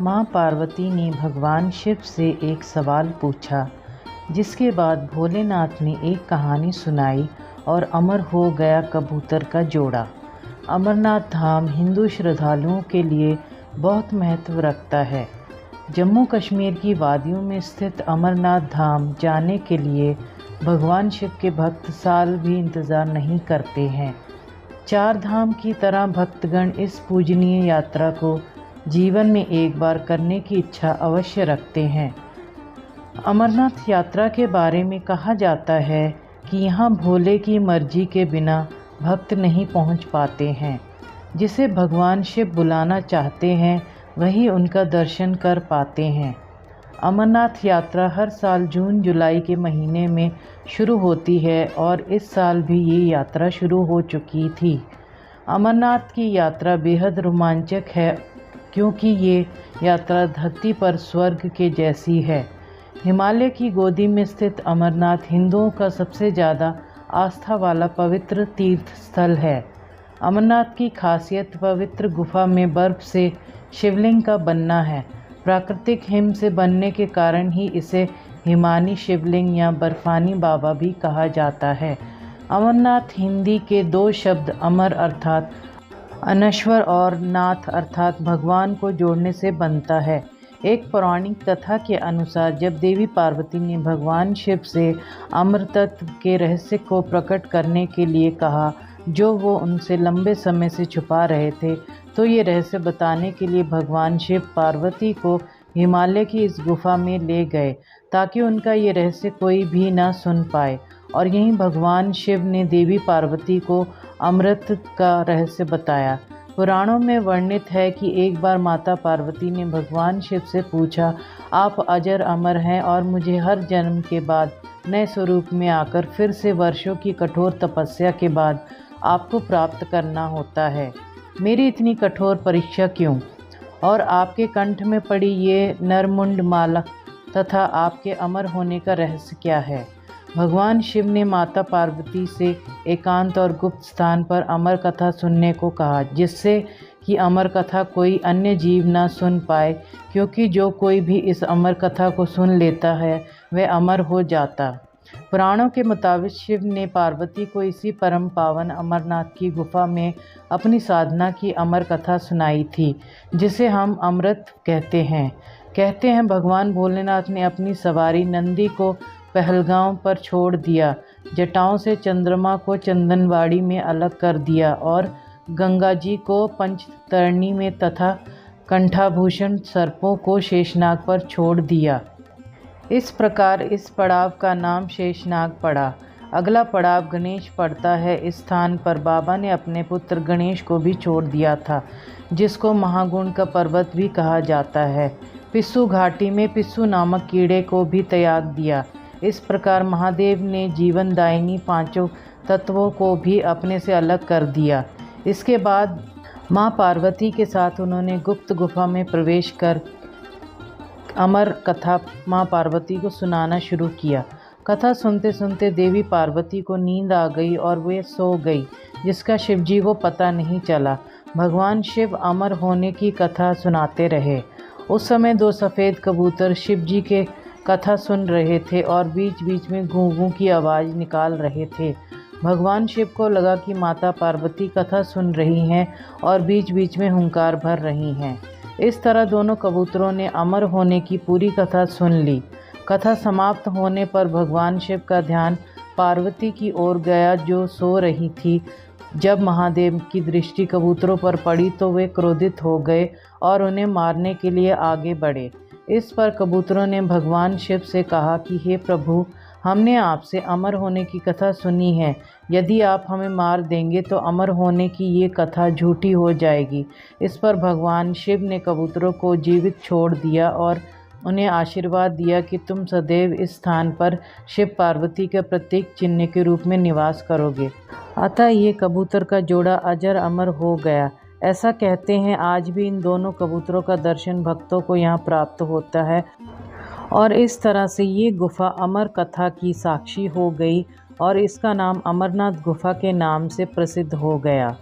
माँ पार्वती ने भगवान शिव से एक सवाल पूछा, जिसके बाद भोलेनाथ ने एक कहानी सुनाई और अमर हो गया कबूतर का जोड़ा। अमरनाथ धाम हिंदू श्रद्धालुओं के लिए बहुत महत्व रखता है। जम्मू कश्मीर की वादियों में स्थित अमरनाथ धाम जाने के लिए भगवान शिव के भक्त साल भी इंतज़ार नहीं करते हैं। चार धाम की तरह भक्तगण इस पूजनीय यात्रा को जीवन में एक बार करने की इच्छा अवश्य रखते हैं। अमरनाथ यात्रा के बारे में कहा जाता है कि यहाँ भोले की मर्जी के बिना भक्त नहीं पहुँच पाते हैं। जिसे भगवान शिव बुलाना चाहते हैं वही उनका दर्शन कर पाते हैं। अमरनाथ यात्रा हर साल जून जुलाई के महीने में शुरू होती है और इस साल भी ये यात्रा शुरू हो चुकी थी। अमरनाथ की यात्रा बेहद रोमांचक है क्योंकि ये यात्रा धरती पर स्वर्ग के जैसी है। हिमालय की गोदी में स्थित अमरनाथ हिंदुओं का सबसे ज़्यादा आस्था वाला पवित्र तीर्थ स्थल है। अमरनाथ की खासियत पवित्र गुफा में बर्फ़ से शिवलिंग का बनना है। प्राकृतिक हिम से बनने के कारण ही इसे हिमानी शिवलिंग या बर्फानी बाबा भी कहा जाता है। अमरनाथ हिंदी के दो शब्द अमर अर्थात अनश्वर और नाथ अर्थात भगवान को जोड़ने से बनता है। एक पौराणिक कथा के अनुसार जब देवी पार्वती ने भगवान शिव से अमर तत्व के रहस्य को प्रकट करने के लिए कहा, जो वो उनसे लंबे समय से छुपा रहे थे, तो ये रहस्य बताने के लिए भगवान शिव पार्वती को हिमालय की इस गुफा में ले गए ताकि उनका ये रहस्य कोई भी ना सुन पाए। और यहीं भगवान शिव ने देवी पार्वती को अमृत का रहस्य बताया। पुराणों में वर्णित है कि एक बार माता पार्वती ने भगवान शिव से पूछा, आप अजर अमर हैं और मुझे हर जन्म के बाद नए स्वरूप में आकर फिर से वर्षों की कठोर तपस्या के बाद आपको प्राप्त करना होता है। मेरी इतनी कठोर परीक्षा क्यों? और आपके कंठ में पड़ी ये नरमुंड माला तथा आपके अमर होने का रहस्य क्या है? भगवान शिव ने माता पार्वती से एकांत और गुप्त स्थान पर अमर कथा सुनने को कहा, जिससे कि अमर कथा कोई अन्य जीव ना सुन पाए, क्योंकि जो कोई भी इस अमर कथा को सुन लेता है वह अमर हो जाता। पुराणों के मुताबिक शिव ने पार्वती को इसी परम पावन अमरनाथ की गुफा में अपनी साधना की अमर कथा सुनाई थी, जिसे हम अमृत कहते हैं। भगवान भोलेनाथ ने अपनी सवारी नंदी को पहलगांव पर छोड़ दिया, जटाओं से चंद्रमा को चंदनवाड़ी में अलग कर दिया और गंगा जी को पंचतरणी में तथा कंठाभूषण सर्पों को शेषनाग पर छोड़ दिया। इस प्रकार इस पड़ाव का नाम शेषनाग पड़ा। अगला पड़ाव गणेश पड़ता है। इस स्थान पर बाबा ने अपने पुत्र गणेश को भी छोड़ दिया था, जिसको महागुण का पर्वत भी कहा जाता है। पिस्सू घाटी में पिस्सू नामक कीड़े को भी त्याग दिया। इस प्रकार महादेव ने जीवनदायिनी पांचों तत्वों को भी अपने से अलग कर दिया। इसके बाद माँ पार्वती के साथ उन्होंने गुप्त गुफा में प्रवेश कर अमर कथा माँ पार्वती को सुनाना शुरू किया। कथा सुनते सुनते देवी पार्वती को नींद आ गई और वे सो गई, जिसका शिवजी को पता नहीं चला। भगवान शिव अमर होने की कथा सुनाते रहे। उस समय दो सफ़ेद कबूतर शिवजी के कथा सुन रहे थे और बीच बीच में गूं गूं की आवाज़ निकाल रहे थे। भगवान शिव को लगा कि माता पार्वती कथा सुन रही हैं और बीच बीच में हुंकार भर रही हैं। इस तरह दोनों कबूतरों ने अमर होने की पूरी कथा सुन ली। कथा समाप्त होने पर भगवान शिव का ध्यान पार्वती की ओर गया, जो सो रही थी। जब महादेव की दृष्टि कबूतरों पर पड़ी तो वे क्रोधित हो गए और उन्हें मारने के लिए आगे बढ़े। इस पर कबूतरों ने भगवान शिव से कहा कि हे प्रभु, हमने आपसे अमर होने की कथा सुनी है। यदि आप हमें मार देंगे तो अमर होने की ये कथा झूठी हो जाएगी। इस पर भगवान शिव ने कबूतरों को जीवित छोड़ दिया और उन्हें आशीर्वाद दिया कि तुम सदैव इस स्थान पर शिव पार्वती के प्रतीक चिन्ह के रूप में निवास करोगे। अतः ये कबूतर का जोड़ा अजर अमर हो गया। ऐसा कहते हैं आज भी इन दोनों कबूतरों का दर्शन भक्तों को यहाँ प्राप्त होता है और इस तरह से ये गुफा अमर कथा की साक्षी हो गई और इसका नाम अमरनाथ गुफा के नाम से प्रसिद्ध हो गया।